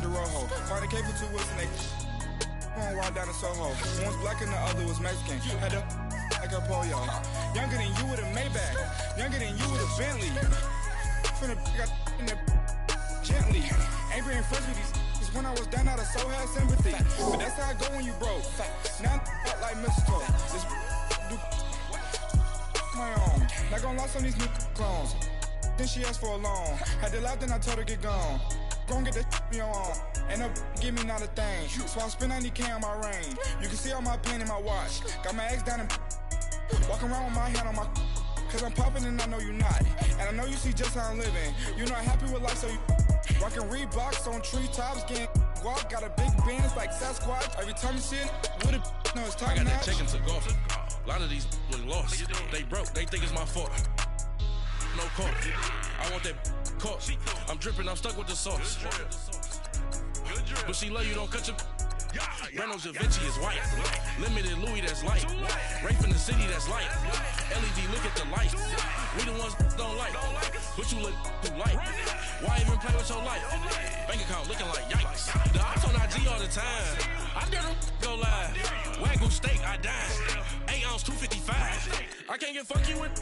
the Rojo. Find a K for 2 weeks and they on wild down in Soho. One was black and the other was Mexican. Had a like a polio. Younger than you with a Maybach. Younger than you with a Bentley. Finna got in the gently. Ain't being friends with these. Cause when I was down, I so had sympathy. But that's how I go when you broke. Now I'm like mistletoe. This do my own. Not gonna lie on these new clones. Then she asked for a loan. Had to laugh, then I told her get gone. Gon' get that me on. Ain't no give me not a thing. So I spend 90K on my range. You can see all my pain in my watch. Got my ex down and walking around with my hand on my. Cause I'm popping and I know you not. And I know you see just how I'm living. You're not happy with life, so you rockin' Reeboks on treetops, getting guap. Got a big Benz like Sasquatch. Every time you see it, with it, no, it's time. I got that check into golf. A lot of these look lost. They broke, they think it's my fault. No court. I want that court. I'm dripping, I'm stuck with the sauce. But she love you, don't cut your. Reynolds Da Vinci is white. Limited Louis, that's light. Rape in the city, that's light. LED, look at the light. We the ones don't like. But you look too light. Why even play with your life? Bank account looking like yikes. The ops on IG all the time. I dare them go live. Wagyu steak, I dine. 8 ounce, 255. I can't get fuck you with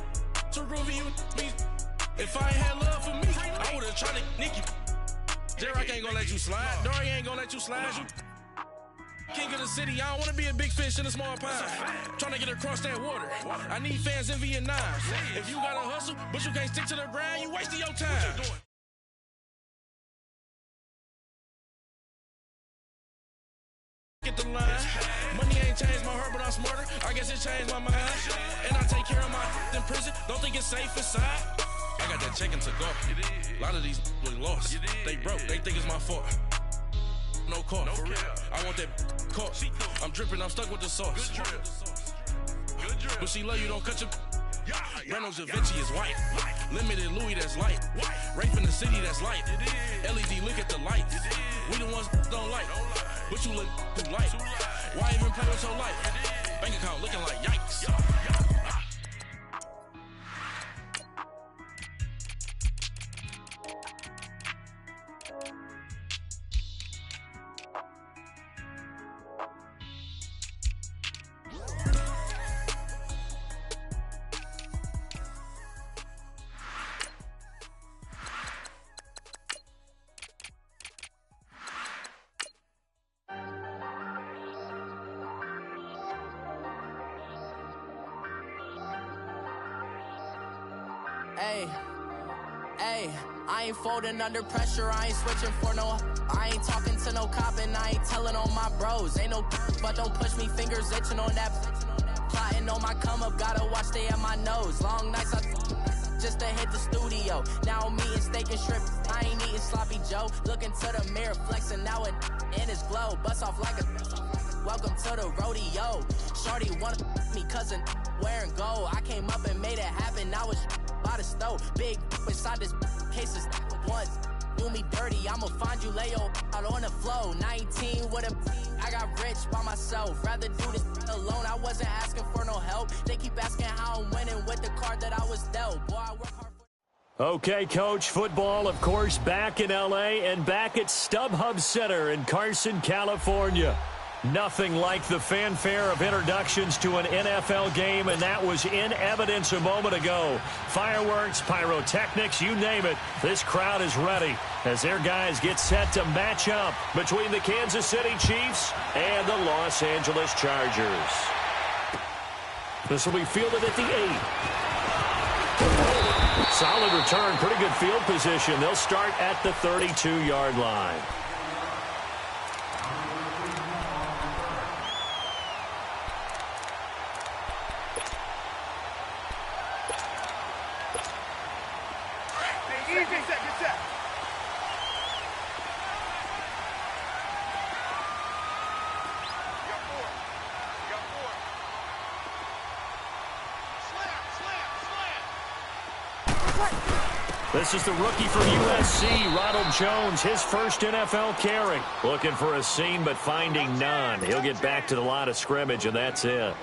too groovy you me. If I ain't had love for me, I would've tried to nick you. J-Rock ain't gonna let you slide. Dory ain't gonna let you slide. You king of the city, I don't wanna be a big fish in a small pond. Trying to get across that water. I need fans in Vietnam. If you gotta hustle, but you can't stick to the grind, you wasting your time. Get the line. Money ain't changed my heart, but I'm smarter. I guess it changed my mind. And I take care of my in prison. Don't think it's safe inside. I got that check into golf. A lot of these look lost. They broke, they think it's my fault. No court. I want that court. I'm dripping, I'm stuck with the sauce. But she love you, don't cut your. Reynolds Da Vinci is white. Limited Louis, that's light. Rape in the city, that's light. LED, look at the light. We the ones don't like. But you look too light. Why even play with your life? Bank account looking like yikes. Hey, I ain't folding under pressure, I ain't switching for no. I ain't talking to no cop and I ain't telling on my bros. Ain't no but don't push me, fingers itching on that. Plotting on my come up, gotta watch stay at my nose. Long nights I just to hit the studio. Now I'm eating steak and shrimp, I ain't eating sloppy Joe. Looking to the mirror, flexing now and in his glow. Bust off like a welcome to the rodeo. Shorty wanna me cousin wearing gold. I came up and made it happen, now it's by the stove. Big inside this case is once. Do me dirty, I'ma find you, lay your out on the flow. 19 with a I got rich by myself. Rather do this alone, I wasn't asking for no help. They keep asking how I'm winning with the card that I was dealt. Boy, I work hard for. Okay, Coach, football, of course, back in L.A. and back at StubHub Center in Carson, California. Nothing like the fanfare of introductions to an NFL game, and that was in evidence a moment ago. Fireworks, pyrotechnics, you name it. This crowd is ready as their guys get set to match up between the Kansas City Chiefs and the Los Angeles Chargers. This will be fielded at the 8. Solid return, pretty good field position. They'll start at the 32-yard line. This is the rookie from USC, Ronald Jones, his first NFL carry. Looking for a seam, but finding none. He'll get back to the line of scrimmage, and that's it.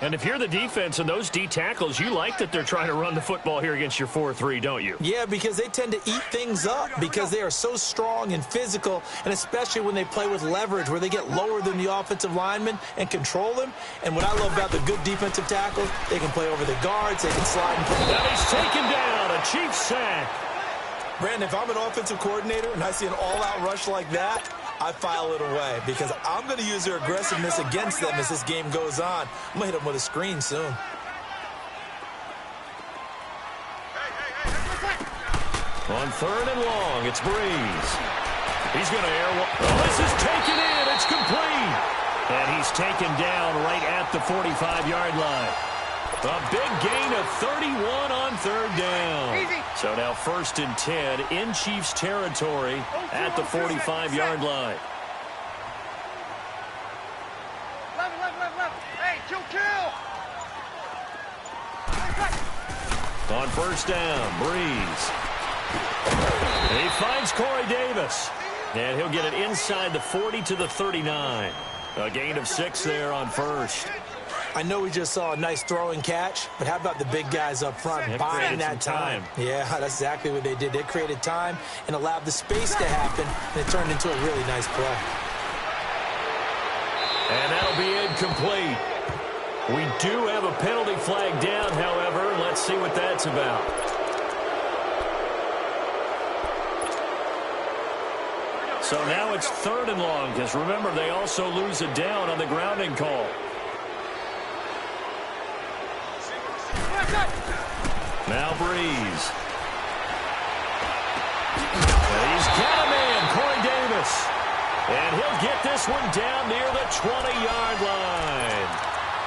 And if you're the defense and those D tackles, you like that they're trying to run the football here against your 4-3, don't you? Yeah, because they tend to eat things up because they are so strong and physical, and especially when they play with leverage where they get lower than the offensive linemen and control them. And what I love about the good defensive tackles, they can play over the guards, they can slide and play. Now he's taken down, a Chiefs sack. Brandon, if I'm an offensive coordinator and I see an all-out rush like that, I file it away because I'm going to use their aggressiveness against them as this game goes on. I'm going to hit them with a screen soon. On 3rd and long, it's Breeze. He's going to air one. Oh, this is taken in. It's complete. And he's taken down right at the 45-yard line. A big gain of 31 on 3rd down. Easy. So now 1st and 10 in Chiefs territory at the 45-yard line. Left. Hey, kill. On 1st down, Breeze. He finds Corey Davis. And he'll get it inside the 40 to the 39. A gain of 6 there on 1st. I know we just saw a nice throwing catch, but how about the big guys up front buying that time? Yeah, that's exactly what they did. They created time and allowed the space to happen, and it turned into a really nice play. And that'll be incomplete. We do have a penalty flag down, however. Let's see what that's about. So now it's 3rd and long, because remember, they also lose a down on the grounding call. Now Breeze. And he's got a man, Corey Davis. And he'll get this one down near the 20-yard line.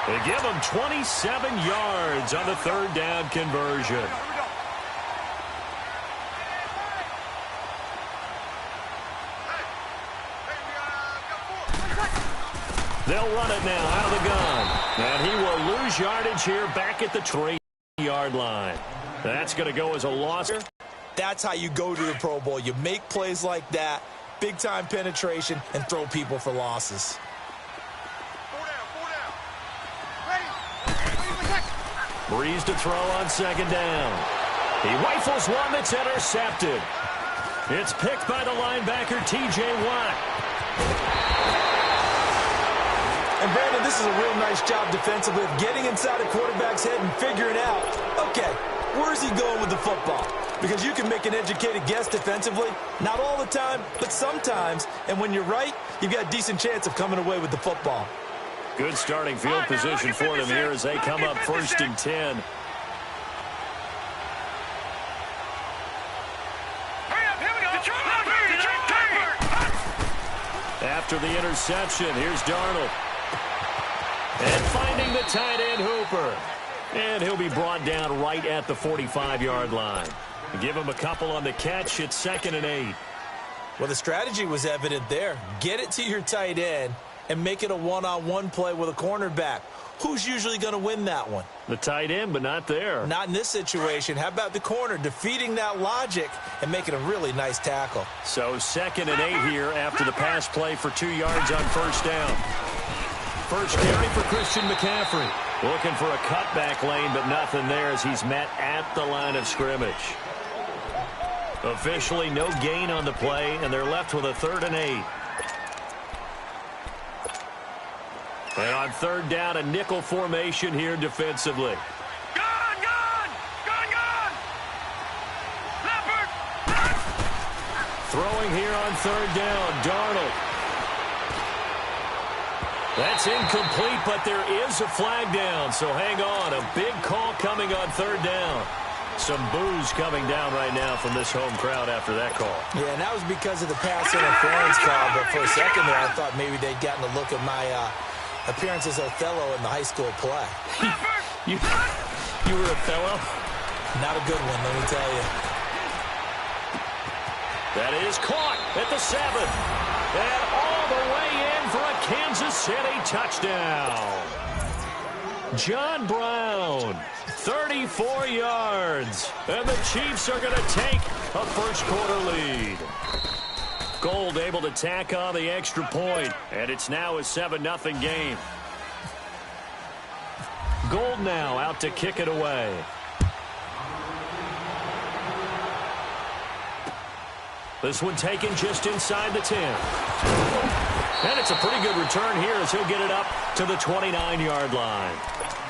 They give him 27 yards on the 3rd down conversion. They'll run it now out of the gun. And he will lose yardage here back at the 3-yard line. That's going to go as a loss. That's how you go to the Pro Bowl. You make plays like that, big-time penetration, and throw people for losses. 4 down. Ready. Breeze to throw on 2nd down. He rifles one that's intercepted. It's picked by the linebacker, T.J. Watt. And, Brandon, this is a real nice job defensively of getting inside a quarterback's head and figuring out, okay, where's he going with the football? Because you can make an educated guess defensively. Not all the time, but sometimes. And when you're right, you've got a decent chance of coming away with the football. Good starting field position for them here as they come up 1st and 10. After the interception, here's Darnold. And finding the tight end Hooper. And he'll be brought down right at the 45-yard line. Give him a couple on the catch. It's 2nd and 8. Well, the strategy was evident there. Get it to your tight end and make it a one-on-one play with a cornerback. Who's usually going to win that one? The tight end, but not there. Not in this situation. How about the corner defeating that logic and making a really nice tackle? So 2nd and 8 here after the pass play for 2 yards on 1st down. First carry for Christian McCaffrey. Looking for a cutback lane, but nothing there as he's met at the line of scrimmage. Officially no gain on the play, and they're left with a 3rd and 8. And on 3rd down, a nickel formation here defensively. Gone! Leopard! Throwing here on 3rd down, Darnold. That's incomplete, but there is a flag down, so hang on. A big call coming on 3rd down. Some boos coming down right now from this home crowd after that call. Yeah, and that was because of the pass interference call, but for a second there, I thought maybe they'd gotten a look at my appearance as Othello in the high school play. You were Othello? Not a good one, let me tell you. That is caught at the 7. And all the way in for a Kansas City touchdown. John Brown, 34 yards. And the Chiefs are going to take a first-quarter lead. Gold able to tack on the extra point, and it's now a 7-0 game. Gold now out to kick it away. This one taken just inside the 10. And it's a pretty good return here as he'll get it up to the 29-yard line.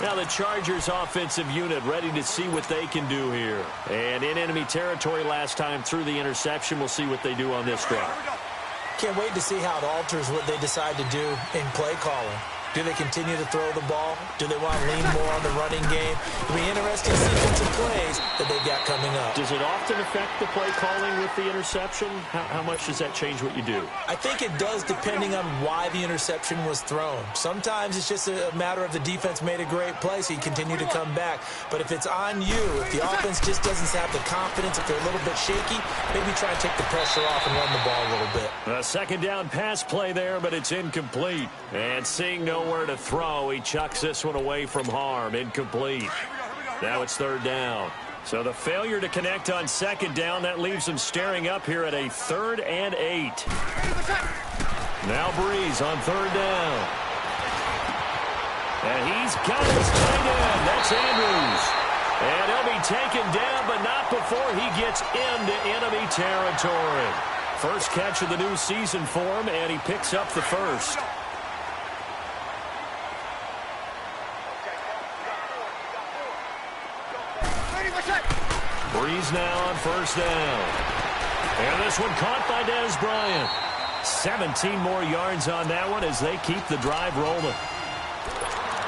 Now the Chargers offensive unit ready to see what they can do here. And in enemy territory last time through the interception. We'll see what they do on this drive. Can't wait to see how it alters what they decide to do in play calling. Do they continue to throw the ball? Do they want to lean more on the running game? It'll be interesting sequence of plays that they've got coming up. Does it often affect the play calling with the interception? How much does that change what you do? I think it does depending on why the interception was thrown. Sometimes it's just a matter of the defense made a great play, so you continue to come back. But if it's on you, if the offense just doesn't have the confidence, if they're a little bit shaky, maybe try and take the pressure off and run the ball a little bit. A second down pass play there, but it's incomplete. And seeing nowhere to throw, he chucks this one away from harm. Incomplete. Now it's third down. So the failure to connect on second down, that leaves him staring up here at a 3rd and 8. Now Breeze on third down. And he's got his tight end. That's Andrews. And he'll be taken down, but not before he gets into enemy territory. First catch of the new season for him, and he picks up the first. Breeze now on first down. And this one caught by Dez Bryant. 17 more yards on that one as they keep the drive rolling.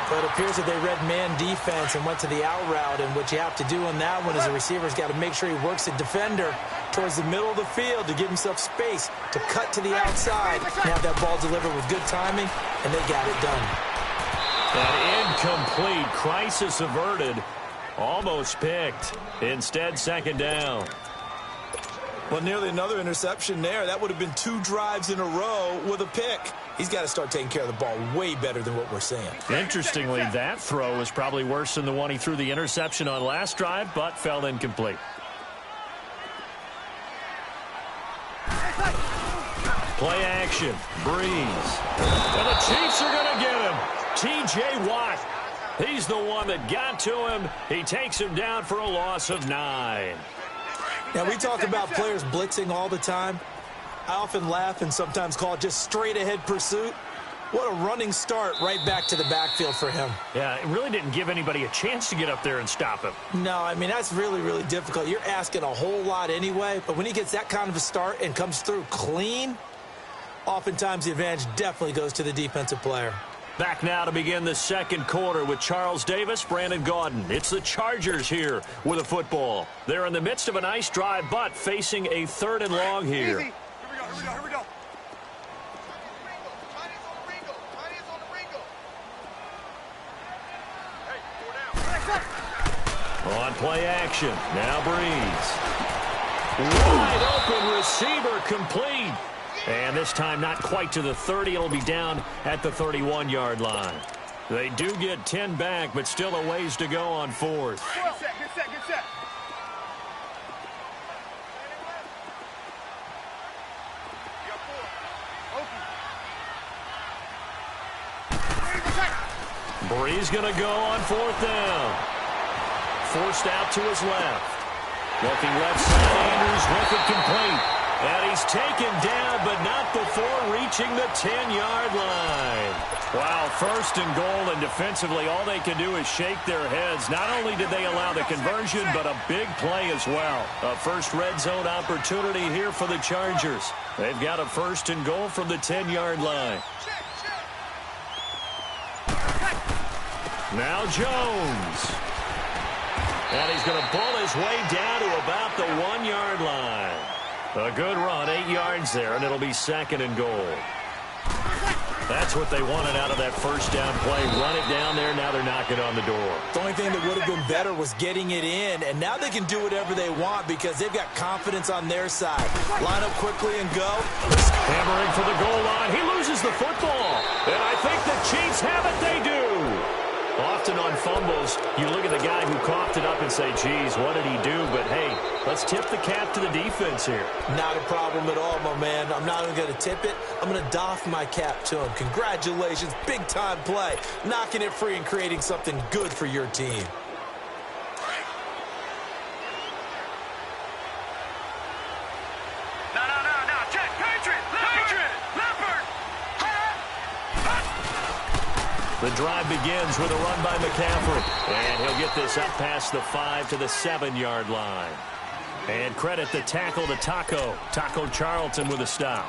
But it appears that they read man defense and went to the out route. And what you have to do on that one is the receiver's got to make sure he works the defender towards the middle of the field to give himself space to cut to the outside and have that ball delivered with good timing, and they got it done. An incomplete, crisis averted. Almost picked. Instead, second down. Well, nearly another interception there. That would have been 2 drives in a row with a pick. He's got to start taking care of the ball way better than what we're seeing. Interestingly, that throw was probably worse than the one he threw the interception on last drive, but fell incomplete. Play action. Breeze. And the Chiefs are going to get him. T.J. Watt. He's the one that got to him. He takes him down for a loss of 9. Now, we talk about players blitzing all the time. I often laugh and sometimes call it just straight-ahead pursuit. What a running start right back to the backfield for him. Yeah, it really didn't give anybody a chance to get up there and stop him. No, I mean, that's really, really difficult. You're asking a whole lot anyway, but when he gets that kind of a start and comes through clean, oftentimes the advantage definitely goes to the defensive player. Back now to begin the second quarter with Charles Davis, Brandon Gaudin. It's the Chargers here with a football. They're in the midst of a nice drive, but facing a 3rd and long here. Easy. Here we go. On play action, now Breeze. Wide open receiver complete. And this time not quite to the 30. It'll be down at the 31-yard line. They do get 10 back, but still a ways to go on 4th. Good set. Breeze going to go on 4th down. Forced out to his left. Looking left side, Andrews with it complete. And he's taken down, but not before reaching the 10-yard line. Wow, 1st and goal, and defensively all they can do is shake their heads. Not only did they allow the conversion, but a big play as well. A first red zone opportunity here for the Chargers. They've got a 1st and goal from the 10-yard line. Now Jones. And he's going to pull his way down to about the 1-yard line. A good run, 8 yards there, and it'll be 2nd and goal. That's what they wanted out of that first down play. Run it down there, now they're knocking on the door. The only thing that would have been better was getting it in, and now they can do whatever they want because they've got confidence on their side. Line up quickly and go. Hammering for the goal line. He loses the football, and I think the Chiefs have it. They do. Often on fumbles, you look at the guy who coughed it up and say, geez, what did he do? But, hey, let's tip the cap to the defense here. Not a problem at all, my man. I'm not even going to tip it. I'm going to doff my cap to him. Congratulations, big-time play. Knocking it free and creating something good for your team. The drive begins with a run by McCaffrey. And he'll get this up past the 5 to the 7-yard line. And credit the tackle to Taco Charlton with a stop.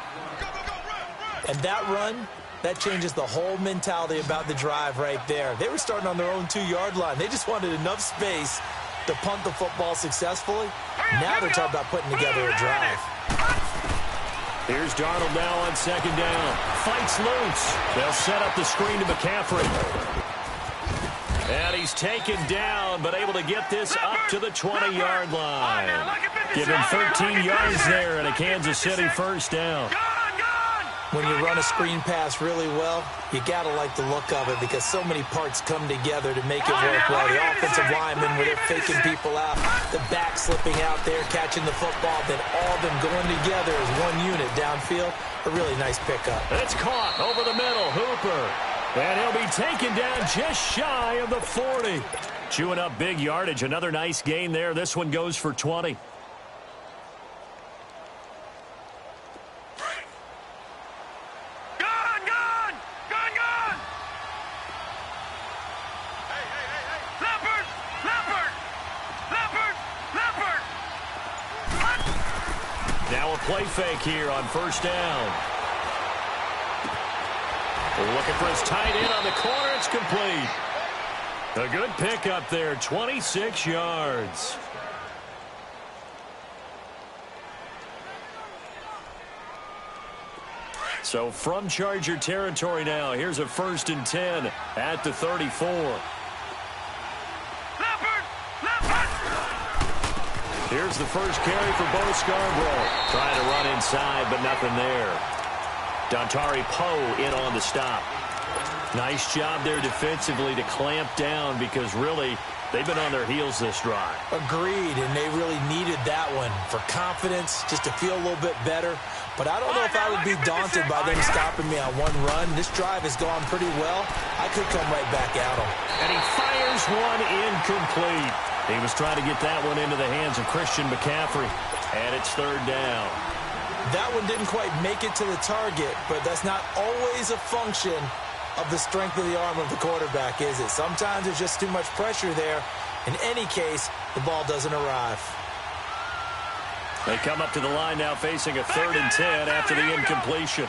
And that run, that changes the whole mentality about the drive right there. They were starting on their own 2-yard line. They just wanted enough space to punt the football successfully. Now they're talking about putting together a drive. Here's Darnold now on second down. Fights loose. They'll set up the screen to McCaffrey. And he's taken down, but able to get this up to the 20-yard line. Give him 13 yards there and a Kansas City first down. When you run a screen pass really well, you got to like the look of it because so many parts come together to make it work well. The offensive linemen, where they're faking people out, the back slipping out there, catching the football, then all of them going together as one unit downfield. A really nice pickup. It's caught over the middle. Hooper. And he'll be taken down just shy of the 40. Chewing up big yardage. Another nice gain there. This one goes for 20. Play fake here on first down. Looking for his tight end on the corner. It's complete. A good pickup there, 26 yards. So from Charger territory now, here's a 1st and 10 at the 34. Here's the first carry for Bo Scarborough. Trying to run inside, but nothing there. Dontari Poe in on the stop. Nice job there defensively to clamp down because really they've been on their heels this drive. Agreed, and they really needed that one for confidence, just to feel a little bit better. But I don't know if I would be daunted by them stopping me on one run. This drive has gone pretty well. I could come right back at them. And he fires one incomplete. He was trying to get that one into the hands of Christian McCaffrey. And it's 3rd down. That one didn't quite make it to the target, but that's not always a function of the strength of the arm of the quarterback, is it? Sometimes there's just too much pressure there. In any case, the ball doesn't arrive. They come up to the line now facing a 3rd and 10 after the incompletion.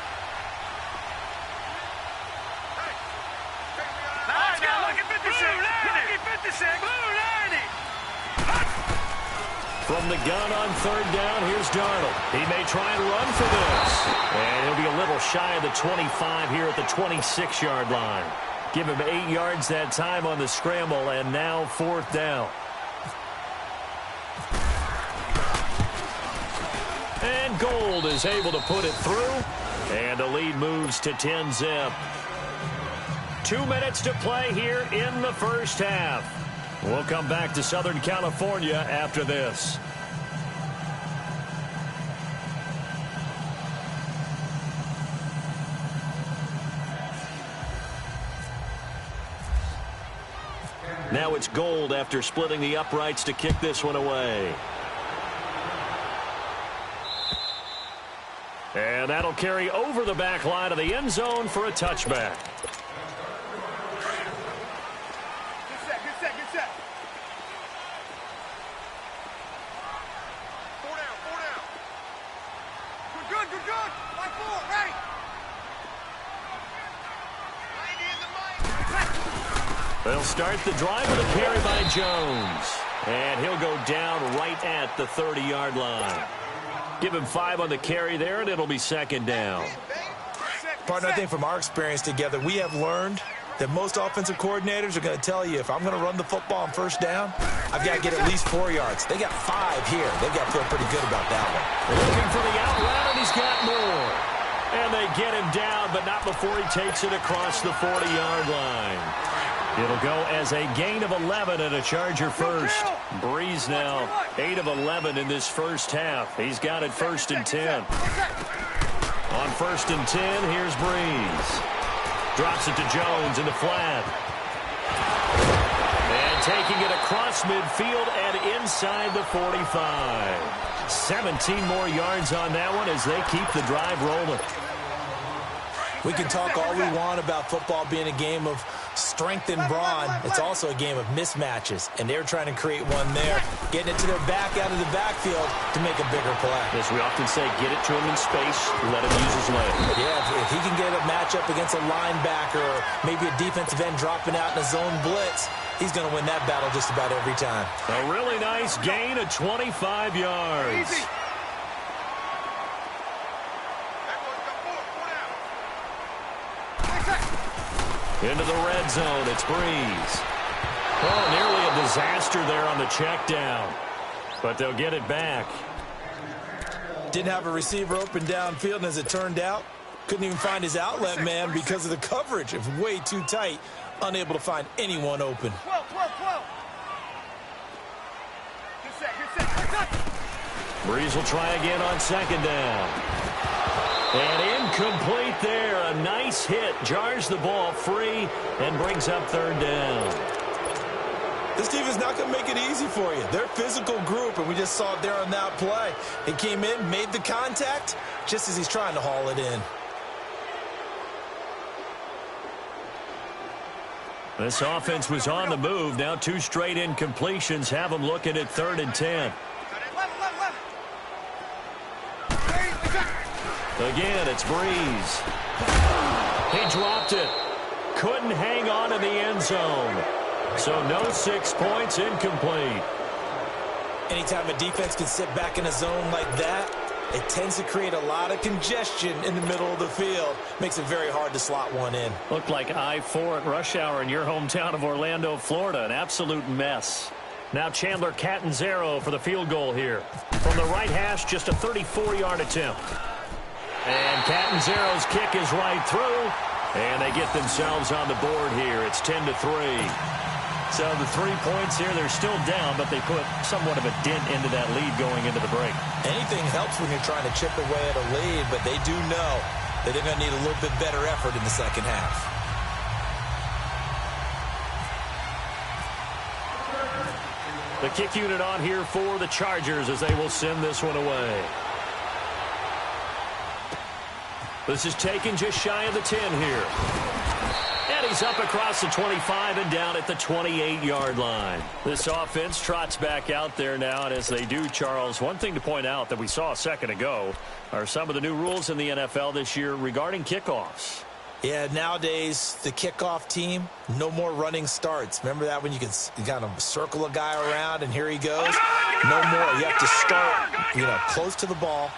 From the gun on 3rd down, here's Darnold. He may try and run for this. And he'll be a little shy of the 25 here at the 26-yard line. Give him 8 yards that time on the scramble, and now 4th down. And Gold is able to put it through. And the lead moves to 10-zip. 2 minutes to play here in the first half. We'll come back to Southern California after this. Now it's Gold after splitting the uprights to kick this one away. And that'll carry over the back line of the end zone for a touchback. They'll start the drive with a carry by Jones. And he'll go down right at the 30-yard line. Give him 5 on the carry there, and it'll be 2nd down. Partner, I think from our experience together, we have learned that most offensive coordinators are going to tell you, if I'm going to run the football on 1st down, I've got to get at least 4 yards. They got 5 here. They've got to feel pretty good about that one. Looking for the out route, and he's got more. And they get him down, but not before he takes it across the 40-yard line. It'll go as a gain of 11 and a Charger first. Breeze now 8 of 11 in this first half. He's got it 1st and 10. On 1st and 10, here's Breeze. Drops it to Jones in the flat. And taking it across midfield and inside the 45. 17 more yards on that one as they keep the drive rolling. We can talk all we want about football being a game of strength and brawn. It's also a game of mismatches, and they're trying to create one there, getting it to their back out of the backfield to make a bigger play. As we often say, get it to him in space, let him use his leg. Yeah, if he can get a matchup against a linebacker or maybe a defensive end dropping out in a zone blitz, he's going to win that battle just about every time. A really nice gain of 25 yards. Easy. Into the red zone, it's Breeze. Oh, nearly a disaster there on the check down. But they'll get it back. Didn't have a receiver open downfield, and as it turned out, couldn't even find his outlet man because of the coverage. It was way too tight, unable to find anyone open. 12. Good set. Breeze will try again on 2nd down. And incomplete there. A nice hit. Jars the ball free and brings up 3rd down. This team is not going to make it easy for you. They're a physical group, and we just saw it there on that play. He came in, made the contact, just as he's trying to haul it in. This offense was on the move. Now 2 straight incompletions have them looking at 3rd and 10. Again, it's Breeze. He dropped it. Couldn't hang on in the end zone. So no 6 points, incomplete. Anytime a defense can sit back in a zone like that, it tends to create a lot of congestion in the middle of the field. Makes it very hard to slot one in. Looked like I-4 at rush hour in your hometown of Orlando, Florida. An absolute mess. Now Chandler Catanzaro for the field goal here. From the right hash, just a 34-yard attempt. And Catanzaro's kick is right through. And they get themselves on the board here. It's 10-3. So the 3 points here, they're still down, but they put somewhat of a dent into that lead going into the break. Anything helps when you're trying to chip away at a lead, but they do know that they're going to need a little bit better effort in the second half. The kick unit on here for the Chargers as they will send this one away. This is taken just shy of the 10 here. And he's up across the 25 and down at the 28-yard line. This offense trots back out there now, and as they do, Charles, one thing to point out that we saw a second ago are some of the new rules in the NFL this year regarding kickoffs. Yeah, nowadays, the kickoff team, no more running starts. Remember that when you could kind of circle a guy around and here he goes? No more. You have to start, close to the ball.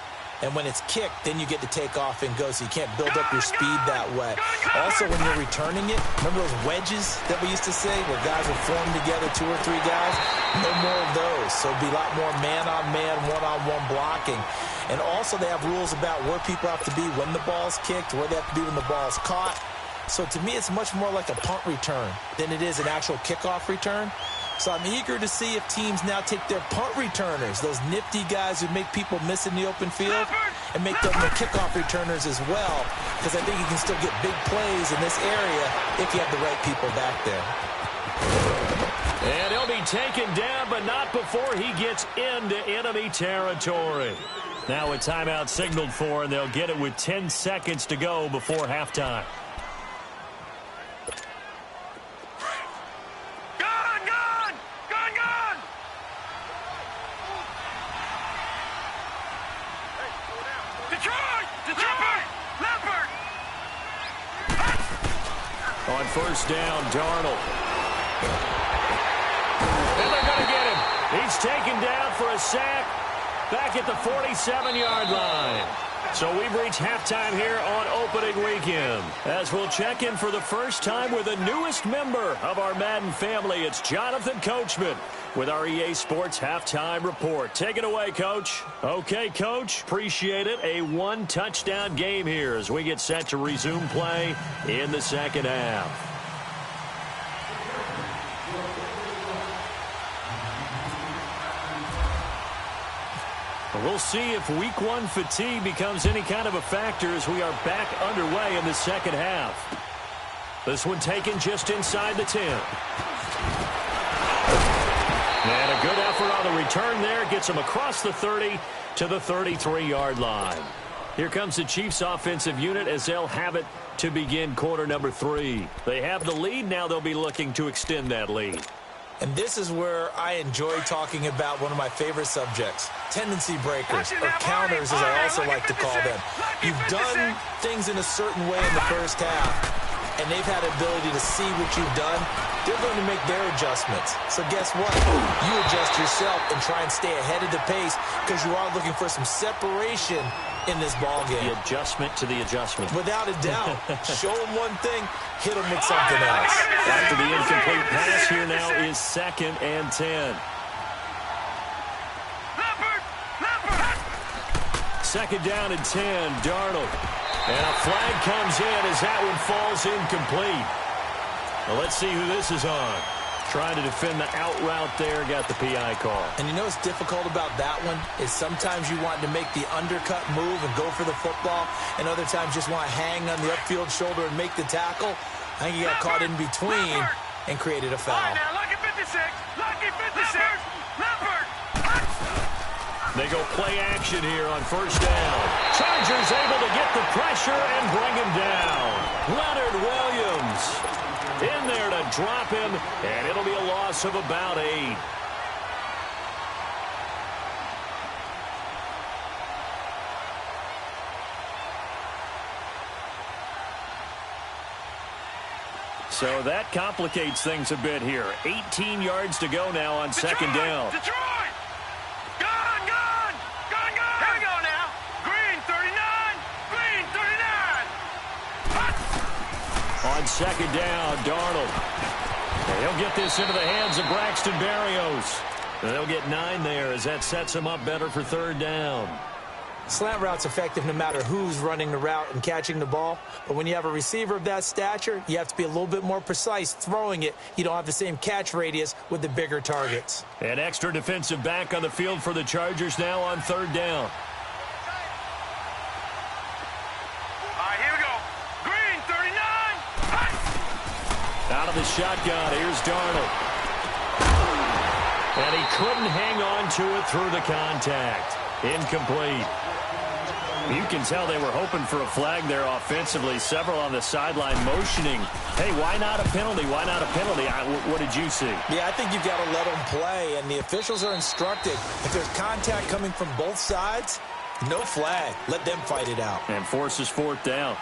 And when it's kicked, then you get to take off and go, so you can't build up your speed that way. Also, when you're returning it, remember those wedges that we used to say where guys would form together, 2 or 3 guys? No more of those. So it'll be a lot more man-on-man, one-on-one blocking. And also they have rules about where people have to be when the ball's kicked, where they have to be when the ball's caught. So to me, it's much more like a punt return than it is an actual kickoff return. So I'm eager to see if teams now take their punt returners, those nifty guys who make people miss in the open field, and make them the kickoff returners as well, because I think you can still get big plays in this area if you have the right people back there. And he'll be taken down, but not before he gets into enemy territory. Now a timeout signaled for, and they'll get it with 10 seconds to go before halftime. On 1st down, Darnold. And they're going to get him. He's taken down for a sack back at the 47-yard line. So we've reached halftime here on opening weekend. As we'll check in for the first time with the newest member of our Madden family, it's Jonathan Coachman with our EA Sports Halftime Report. Take it away, Coach. Okay, Coach, appreciate it. A 1-touchdown game here as we get set to resume play in the second half. We'll see if week one fatigue becomes any kind of a factor as we are back underway in the second half. This one taken just inside the 10. And a good effort on the return there. Gets them across the 30 to the 33-yard line. Here comes the Chiefs offensive unit as they'll have it to begin quarter number 3. They have the lead. Now they'll be looking to extend that lead. And this is where I enjoy talking about one of my favorite subjects, tendency breakers, or counters as I also like to call them. You've done things in a certain way in the first half, and they've had the ability to see what you've done. They're going to make their adjustments. So guess what? You adjust yourself and try and stay ahead of the pace because you are looking for some separation in this ball game. The adjustment to the adjustment. Without a doubt. Show them one thing, hit them with something else. After the incomplete pass, here now is 2nd and 10. Second down and 10, Darnold. And a flag comes in as that one falls incomplete. Well, let's see who this is on. Trying to defend the out route there, got the PI call. And you know what's difficult about that one is sometimes you want to make the undercut move and go for the football, and other times just want to hang on the upfield shoulder and make the tackle. I think he got caught in between and created a foul. Lucky 56, lucky 56, Leopard. They go play action here on first down. Chargers able to get the pressure and bring him down. Leonard Williams in there to drop him, and it'll be a loss of about 8. So that complicates things a bit here. 18 yards to go now on second down. Detroit! Gone! Here we go now. Green 39, green 39. On second down, Darnold. And he'll get this into the hands of Braxton Berrios. And they'll get 9 there as that sets him up better for third down. Slant route's effective no matter who's running the route and catching the ball. But when you have a receiver of that stature, you have to be a little bit more precise throwing it. You don't have the same catch radius with the bigger targets. An extra defensive back on the field for the Chargers now on third down. All right, here we go. Green 39. Out of the shotgun, here's Darnold. And he couldn't hang on to it through the contact. Incomplete. You can tell they were hoping for a flag there offensively. Several on the sideline motioning. Hey, why not a penalty? Why not a penalty? What did you see? Yeah, I think you've got to let them play, and the officials are instructed. If there's contact coming from both sides, no flag. Let them fight it out. And forces fourth down.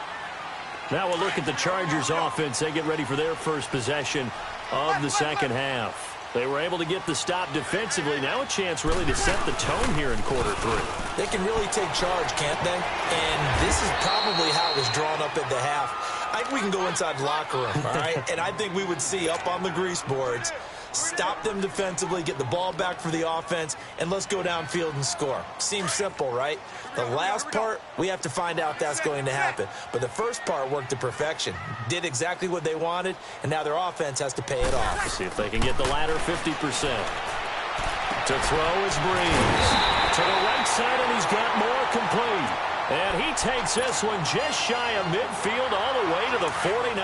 Now we'll look at the Chargers offense. They get ready for their first possession of the second half. They were able to get the stop defensively. Now a chance really to set the tone here in quarter 3. They can really take charge, can't they? And this is probably how it was drawn up at the half. I think we can go inside the locker room, all right? And I think we would see up on the grease boards, stop them defensively, get the ball back for the offense, and let's go downfield and score. Seems simple, right? The last part, we have to find out that's going to happen. But the first part worked to perfection. Did exactly what they wanted, and now their offense has to pay it off. Let's see if they can get the latter 50%. To throw is Breeze. To the right side, and he's got more complete. And he takes this one just shy of midfield all the way to the 49.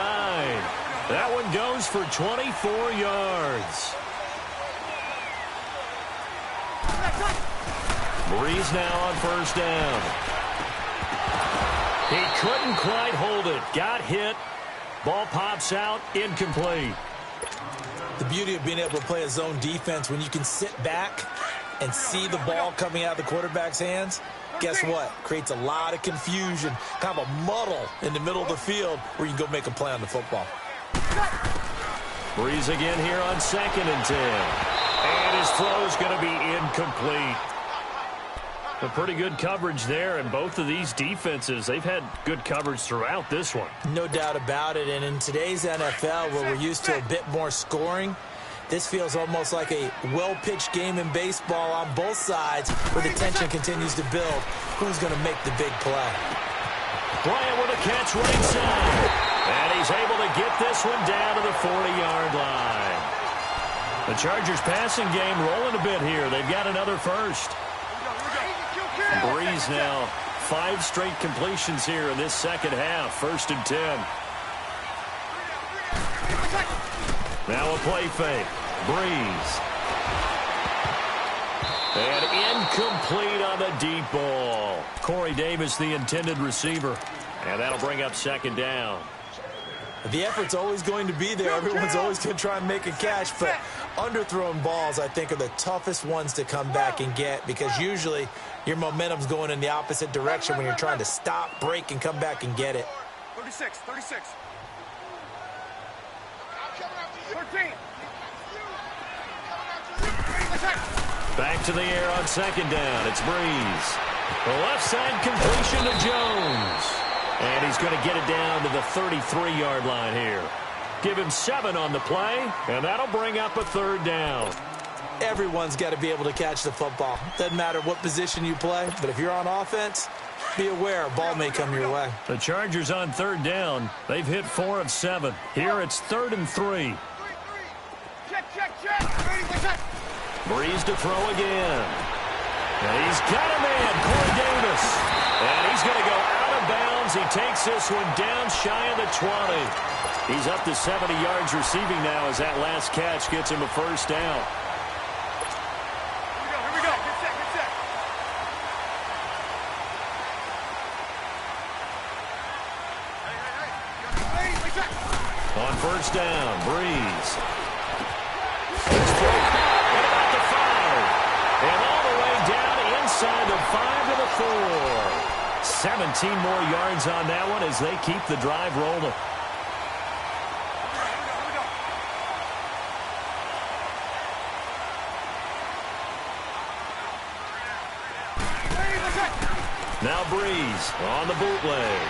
That one goes for 24 yards. Breeze now on first down. He couldn't quite hold it. Got hit. Ball pops out. Incomplete. The beauty of being able to play a zone defense when you can sit back and see the ball coming out of the quarterback's hands, guess what? Creates a lot of confusion, kind of a muddle in the middle of the field where you can go make a play on the football. Breeze again here on 2nd and 10. And his throw is going to be incomplete. A pretty good coverage there, and both of these defenses, they've had good coverage throughout this one. No doubt about it, and in today's NFL, where we're used to a bit more scoring, this feels almost like a well-pitched game in baseball on both sides where the tension continues to build. Who's going to make the big play? Bryant with a catch right side. And he's able to get this one down to the 40-yard line. The Chargers passing game rolling a bit here. They've got another first. Breeze now 5 straight completions here in this second half. 1st and 10. Now a play fake. Breeze. And incomplete on the deep ball. Corey Davis, the intended receiver. And that'll bring up 2nd down. The effort's always going to be there. Everyone's always going to try and make a catch, but underthrown balls, I think, are the toughest ones to come back and get, because usually your momentum's going in the opposite direction when you're trying to stop, break, and come back and get it. 36. 13. Back to the air on 2nd down. It's Breeze. The left side completion to Jones. And he's going to get it down to the 33-yard line here. Give him 7 on the play, and that'll bring up a 3rd down. Everyone's got to be able to catch the football. Doesn't matter what position you play, but if you're on offense, be aware a ball may come your way. The Chargers on 3rd down. They've hit 4 of 7. Here it's 3rd and 3. Check. Breeze to throw again. And he's got a man, Corey Davis. And he's going to go out of bounds. He takes this one down shy of the 20. He's up to 70 yards receiving now as that last catch gets him a 1st down. Here we go. Get set. Hey. On 1st down, Breeze. It's broken at about the 5. And all the way down inside the 5 to the 4. 17 more yards on that one as they keep the drive rolling. Now Breeze on the bootleg.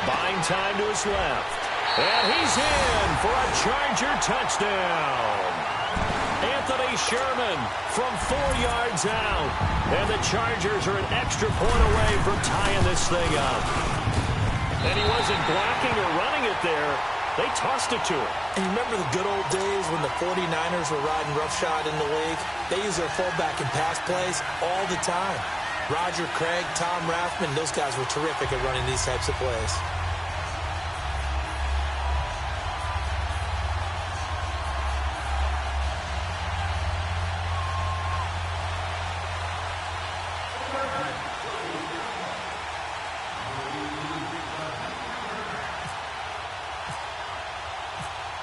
Buying time to his left. And he's in for a Charger touchdown. Anthony Sherman from 4 yards out. And the Chargers are an extra point away from tying this thing up. And he wasn't blocking or running it there. They tossed it to him. And you remember the good old days when the 49ers were riding roughshod in the league? They used their fullback in pass plays all the time. Roger Craig, Tom Rathman, those guys were terrific at running these types of plays.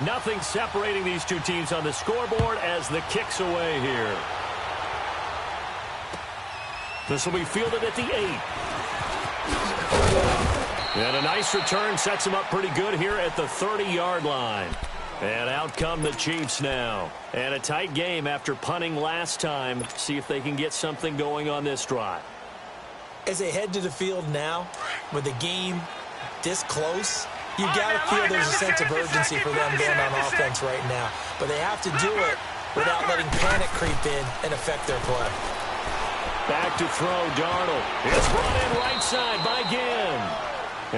Nothing separating these two teams on the scoreboard as the kick's away here. This will be fielded at the 8. And a nice return sets him up pretty good here at the 30-yard line. And out come the Chiefs now. And a tight game after punting last time. See if they can get something going on this drive. As they head to the field now, with the game this close, you got to feel there's a sense of urgency for them going on offense right now. But they have to do it without letting panic creep in and affect their play. Back to throw, Darnold. It's brought in right side by Ginn.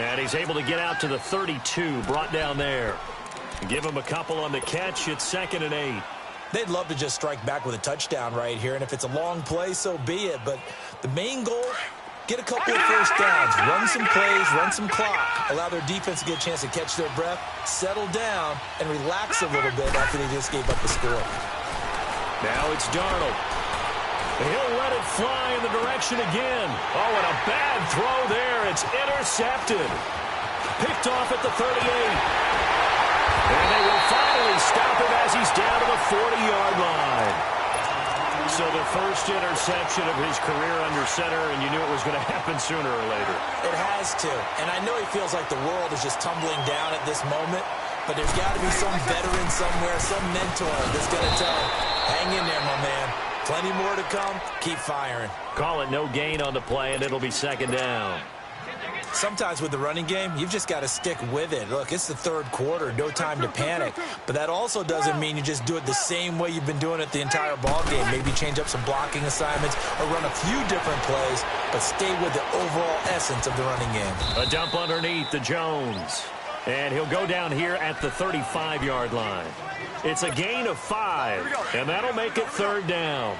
And he's able to get out to the 32, brought down there. Give him a couple on the catch. It's 2nd and 8. They'd love to just strike back with a touchdown right here, and if it's a long play, so be it. But the main goal, get a couple of 1st downs, run some plays, run some clock, allow their defense to get a chance to catch their breath, settle down, and relax a little bit after they just gave up the score. Now it's Darnold. He'll let it fly in the direction again. Oh, and a bad throw there. It's intercepted. Picked off at the 38. And they will finally stop him as he's down to the 40-yard line. So the first interception of his career under center, and you knew it was going to happen sooner or later. It has to. And I know he feels like the world is just tumbling down at this moment, but there's got to be some veteran somewhere, some mentor that's going to tell him, hang in there, my man. Plenty more to come. Keep firing. Call it no gain on the play, and it'll be 2nd down. Sometimes with the running game, you've just got to stick with it. Look, it's the 3rd quarter, no time to panic. But that also doesn't mean you just do it the same way you've been doing it the entire ball game. Maybe change up some blocking assignments or run a few different plays, but stay with the overall essence of the running game. A dump underneath to Jones. And he'll go down here at the 35-yard line. It's a gain of 5, and that'll make it 3rd down.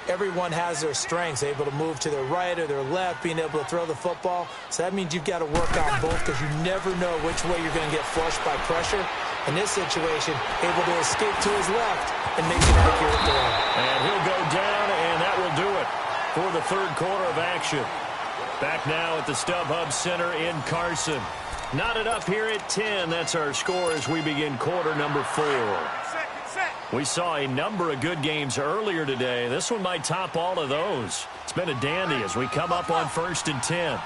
everyone has their strengths, able to move to their right or their left, being able to throw the football. So that means you've got to work on both because you never know which way you're going to get flushed by pressure. In this situation, able to escape to his left and make an accurate throw. And he'll go down, and that will do it for the third quarter of action. Back now at the StubHub Center in Carson. Knotted up here at 10. That's our score as we begin quarter number 4. We saw a number of good games earlier today. This one might top all of those. It's been a dandy as we come up on 1st and 10.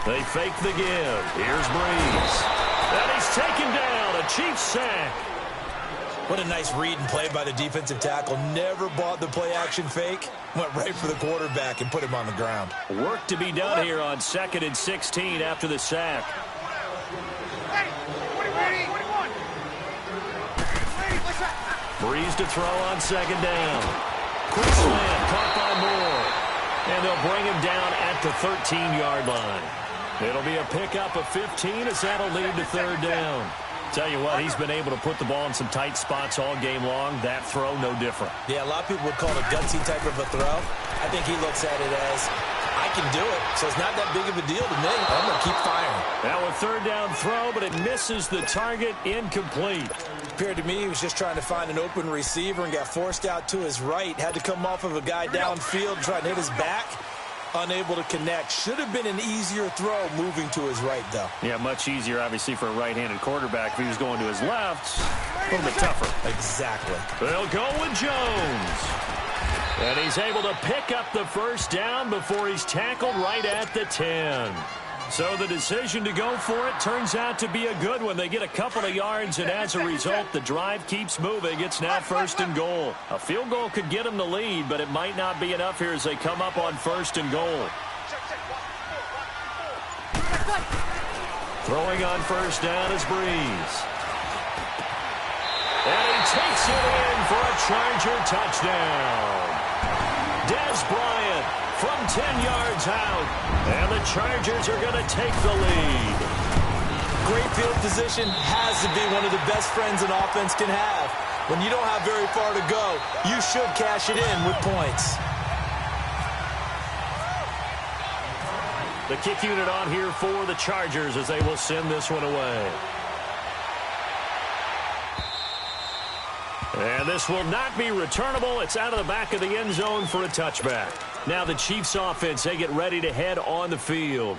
They fake the give. Here's Breeze. And he's taken down. A Chiefs sack. What a nice read and play by the defensive tackle. Never bought the play-action fake. Went right for the quarterback and put him on the ground. Work to be done here on 2nd and 16 after the sack. Breeze to throw on 2nd down. Quick slant, caught by Moore. And they'll bring him down at the 13-yard line. It'll be a pickup of 15 as that'll lead to 3rd down. Tell you what, he's been able to put the ball in some tight spots all game long. That throw, no different. Yeah, a lot of people would call it a gutsy type of a throw. I think he looks at it as, I can do it, so it's not that big of a deal to me. I'm going to keep firing. Now a 3rd down throw, but it misses the target, incomplete. Appeared to me he was just trying to find an open receiver and got forced out to his right. Had to come off of a guy downfield, trying to hit his back. Unable to connect. Should have been an easier throw moving to his right, though. Yeah, much easier, obviously, for a right-handed quarterback. If he was going to his left, a little bit tougher. Exactly. They'll go with Jones. And he's able to pick up the 1st down before he's tackled right at the 10. So the decision to go for it turns out to be a good one. They get a couple of yards, and as a result, the drive keeps moving. It's now 1st and goal. A field goal could get them the lead, but it might not be enough here as they come up on 1st and goal. Throwing on 1st down is Breeze. And he takes it in for a Charger touchdown. Dez Bryant from 10 yards out. And the Chargers are going to take the lead. Great field position has to be one of the best friends an offense can have. When you don't have very far to go, you should cash it in with points. The kick unit on here for the Chargers as they will send this one away. And this will not be returnable. It's out of the back of the end zone for a touchback. Now the Chiefs offense, they get ready to head on the field.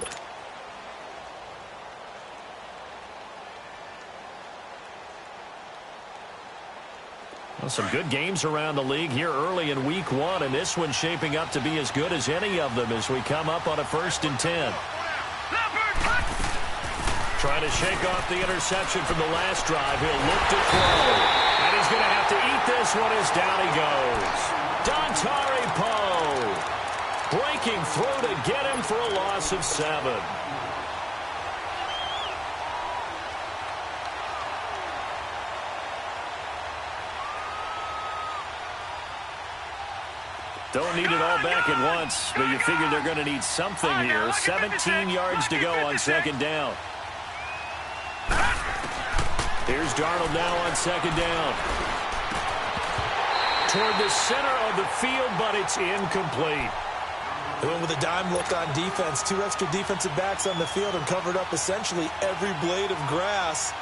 Well, some good games around the league here early in week 1, and this one's shaping up to be as good as any of them as we come up on a 1st and 10. Trying to shake off the interception from the last drive. He'll look to throw. And he's going to have to eat this one as down he goes. Dontari Poe breaking through to get him for a loss of 7. Don't need it all back at once, but you figure they're going to need something here. 17 yards to go on 2nd down. Here's Darnold now on 2nd down. Toward the center of the field, but it's incomplete. They went with a dime look on defense. 2 extra defensive backs on the field and covered up essentially every blade of grass.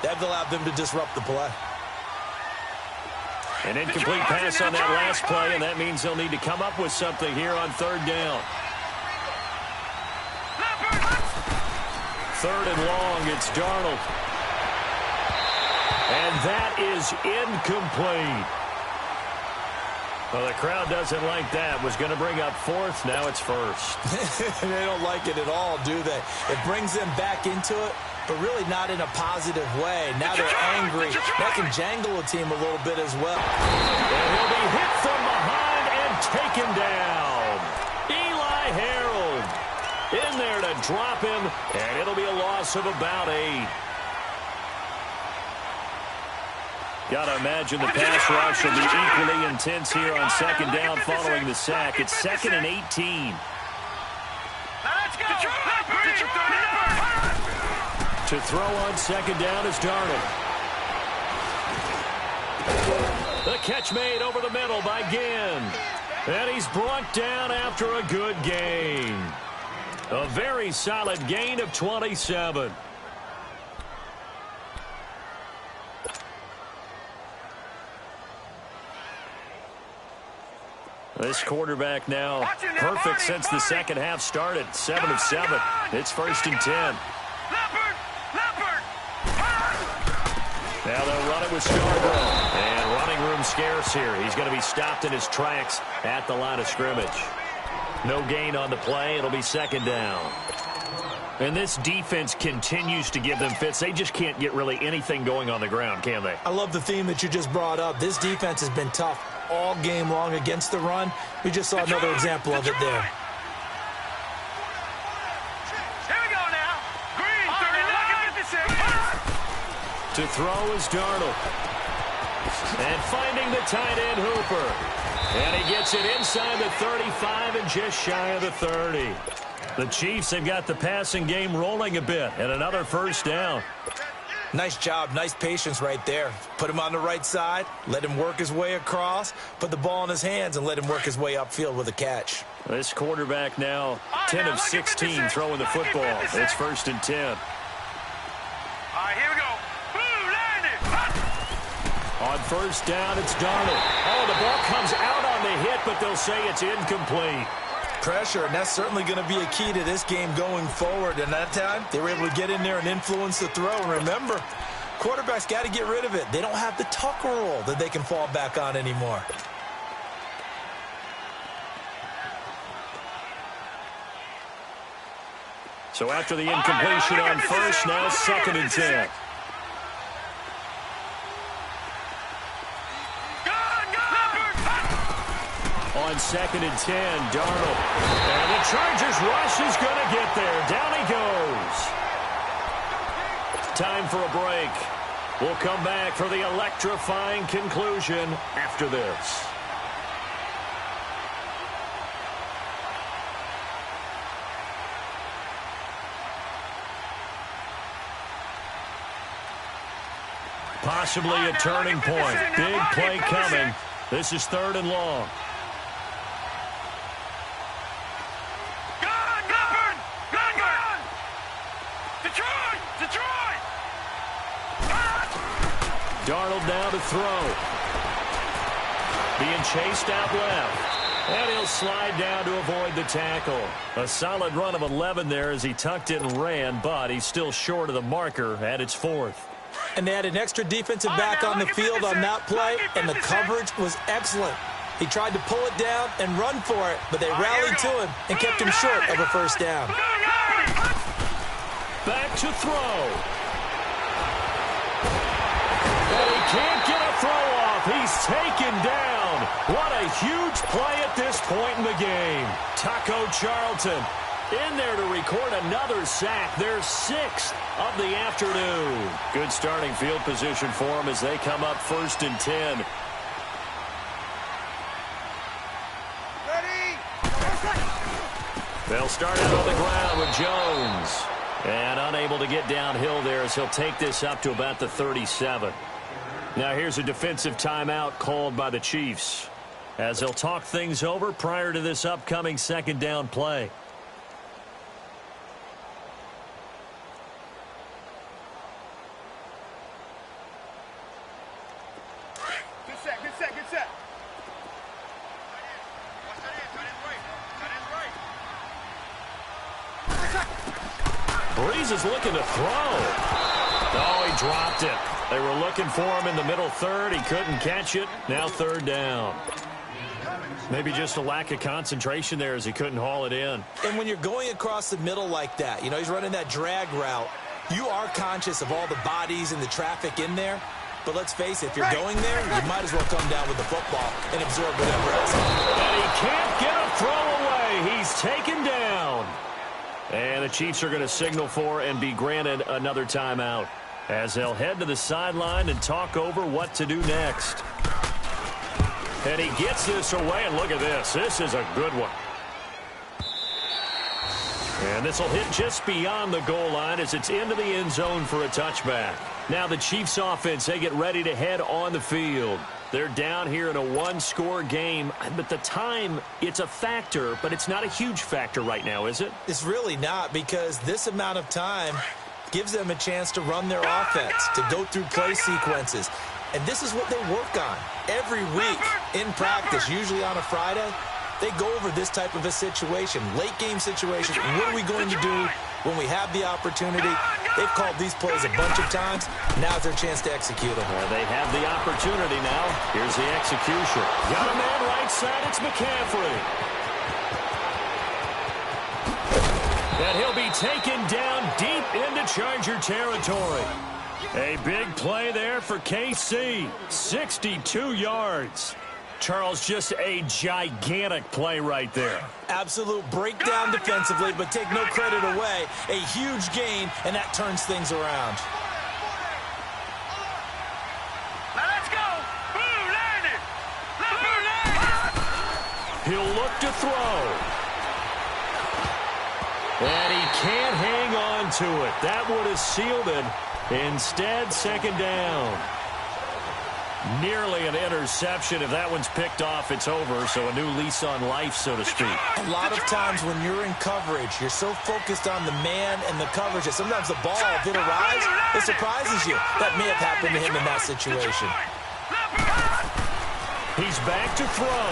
That allowed them to disrupt the play. An incomplete pass on that last play, and that means they'll need to come up with something here on 3rd down. 3rd and long, it's Darnold. And that is incomplete. Well, the crowd doesn't like that. Was going to bring up 4th, now it's 1st. They don't like it at all, do they? It brings them back into it, but really not in a positive way. Now they're angry. That can jangle a team a little bit as well. And he'll be hit from behind and taken down. Eli Harold in there to drop him, and it'll be a loss of about 8. Got to imagine the pass rush will be equally intense here on 2nd down following the sack. It's 2nd and 18. Let's go. To throw on 2nd down is Darnold. The catch made over the middle by Ginn. And he's brought down after a good gain. A very solid gain of 27. This quarterback now perfect since the second half started. 7 of 7. It's 1st and 10. Now they'll run it with Scarborough. And running room scarce here. He's going to be stopped in his tracks at the line of scrimmage. No gain on the play. It'll be 2nd down. And this defense continues to give them fits. They just can't get really anything going on the ground, can they? I love the theme that you just brought up. This defense has been tough all game long against the run. We just saw another example of it there. Here we go now. Green, 39. To throw is Darnold. And finding the tight end, Hooper. And he gets it inside the 35 and just shy of the 30. The Chiefs have got the passing game rolling a bit, and another 1st down. Nice job, nice patience right there. Put him on the right side, let him work his way across, put the ball in his hands, and let him work his way upfield with a catch. This quarterback now 10 of 16 throwing the football. It's 1st and 10. All right, here we go. Blue, landed. On 1st down, it's Darnold. Oh, the ball comes out on the hit, but they'll say it's incomplete. Pressure, and that's certainly going to be a key to this game going forward. And that time, they were able to get in there and influence the throw. And remember, quarterbacks got to get rid of it. They don't have the tuck rule that they can fall back on anymore. So after the incompletion on 1st, now 2nd and 10. On 2nd and 10, Darnold. And the Chargers rush is going to get there. Down he goes. Time for a break. We'll come back for the electrifying conclusion after this. Possibly a turning point. Big play coming. This is 3rd and long. Darnold now to throw. Being chased out left. And he'll slide down to avoid the tackle. A solid run of 11 there as he tucked it and ran, but he's still short of the marker, and it's 4th. And they had an extra defensive back on the field on that play, and the coverage was excellent. He tried to pull it down and run for it, but they rallied to him and kept him short of a 1st down. Back to throw. And he can't get a throw off. He's taken down. What a huge play at this point in the game. Taco Charlton in there to record another sack. Their 6th of the afternoon. Good starting field position for them as they come up 1st and 10. They'll start out on the ground with Jones. And unable to get downhill there as he'll take this up to about the 37. Now here's a defensive timeout called by the Chiefs as they'll talk things over prior to this upcoming 2nd down play. Good set, good set, good set. Breeze is looking to throw. Oh, he dropped it. They were looking for him in the middle 3rd. He couldn't catch it. Now 3rd down. Maybe just a lack of concentration there as he couldn't haul it in. And when you're going across the middle like that, you know, he's running that drag route, you are conscious of all the bodies and the traffic in there. But let's face it, if you're going there, you might as well come down with the football and absorb whatever else. And he can't get a throw away. He's taken down. And the Chiefs are going to signal for and be granted another timeout as they'll head to the sideline and talk over what to do next. And he gets this away, and look at this. This is a good one. And this will hit just beyond the goal line as it's into the end zone for a touchback. Now the Chiefs offense, they get ready to head on the field. They're down here in a one-score game, but the time, it's a factor, but it's not a huge factor right now, is it? It's really not, because this amount of time gives them a chance to run their offense, to go through play sequences. And this is what they work on every week in practice, usually on a Friday. They go over this type of a situation, late-game situation. What are we going to do when we have the opportunity? They've called these plays a bunch of times. Now's their chance to execute them. Well, they have the opportunity now. Here's the execution. Got a man right side. It's McCaffrey. And he'll be taken down deep into Charger territory. A big play there for KC. 62 yards. Charles, just a gigantic play right there. Absolute breakdown defensively, but take no credit away. A huge gain, and that turns things around. Now let's go. Blue landed. Blue landed. He'll look to throw. And he can't hang on to it. That would have sealed it. Instead, second down. Nearly an interception. If that one's picked off, it's over. So a new lease on life, so to speak. A lot of times when you're in coverage, you're so focused on the man and the coverage that sometimes the ball, if it arrives, it surprises you. That may have happened to him in that situation. He's back to throw.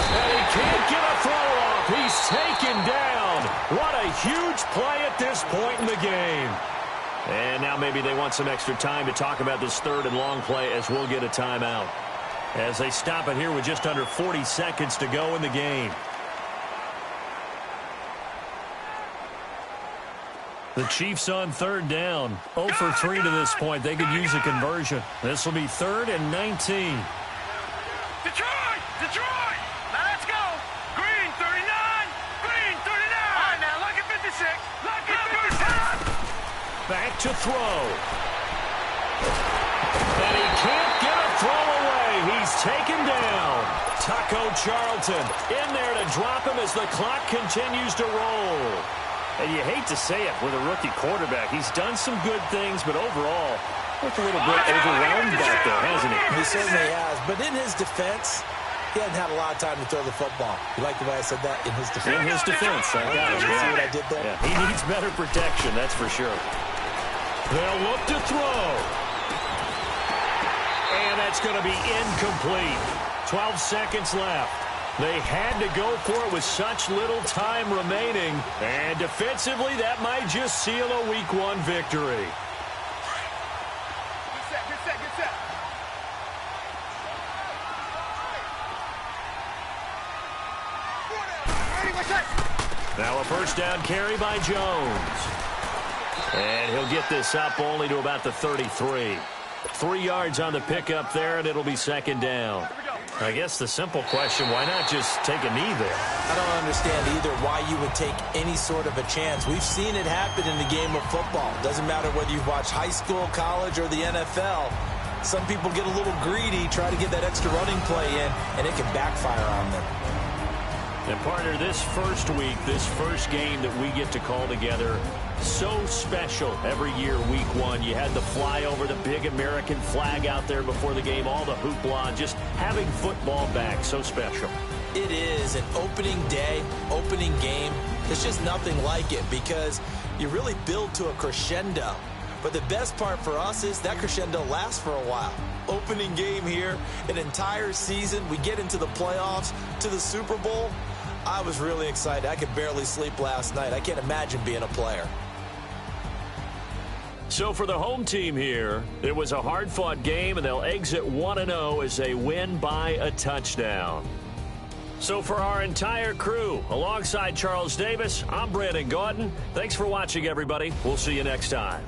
And he can't get a throw off. He's taken down. What a huge play at this point in the game. And now maybe they want some extra time to talk about this third and long play as we'll get a timeout. As they stop it here with just under 40 seconds to go in the game. The Chiefs on third down. 0 for 3 to this point. They could use a conversion. This will be 3rd and 19. Detroit! Detroit! Now let's go! Green 39! Green 39! All right, now look at 56. Look at 56. Back to throw. And he can't get a throw away. He's taken down. Taco Charlton in there to drop him as the clock continues to roll. And you hate to say it with a rookie quarterback. He's done some good things, but overall, looked a little bit overwhelmed back there, hasn't he? He certainly has. But in his defense, he hasn't had a lot of time to throw the football. You like the way I said that? In his defense. In his defense. I got it. You see what I did there? Yeah, he needs better protection, that's for sure. They'll look to throw. And that's going to be incomplete. 12 seconds left. They had to go for it with such little time remaining. And defensively, that might just seal a Week 1 victory. Good set, good set, good set. Ready, what's that? Now a first down carry by Jones. And he'll get this up only to about the 33. 3 yards on the pickup there, and it'll be second down. I guess the simple question, why not just take a knee there? I don't understand either why you would take any sort of a chance. We've seen it happen in the game of football. Doesn't matter whether you watch high school, college, or the NFL. Some people get a little greedy, try to get that extra running play in, and it can backfire on them. And partner, this first week, this first game that we get to call together, so special every year, Week 1. You had the flyover, the big American flag out there before the game, all the hoopla, just having football back, so special. It is an opening day, opening game. There's just nothing like it because you really build to a crescendo. But the best part for us is that crescendo lasts for a while. Opening game here, an entire season. We get into the playoffs, to the Super Bowl. I was really excited. I could barely sleep last night. I can't imagine being a player. So for the home team here, it was a hard-fought game, and they'll exit 1-0 as they win by a touchdown. So for our entire crew, alongside Charles Davis, I'm Brandon Gaudin. Thanks for watching, everybody. We'll see you next time.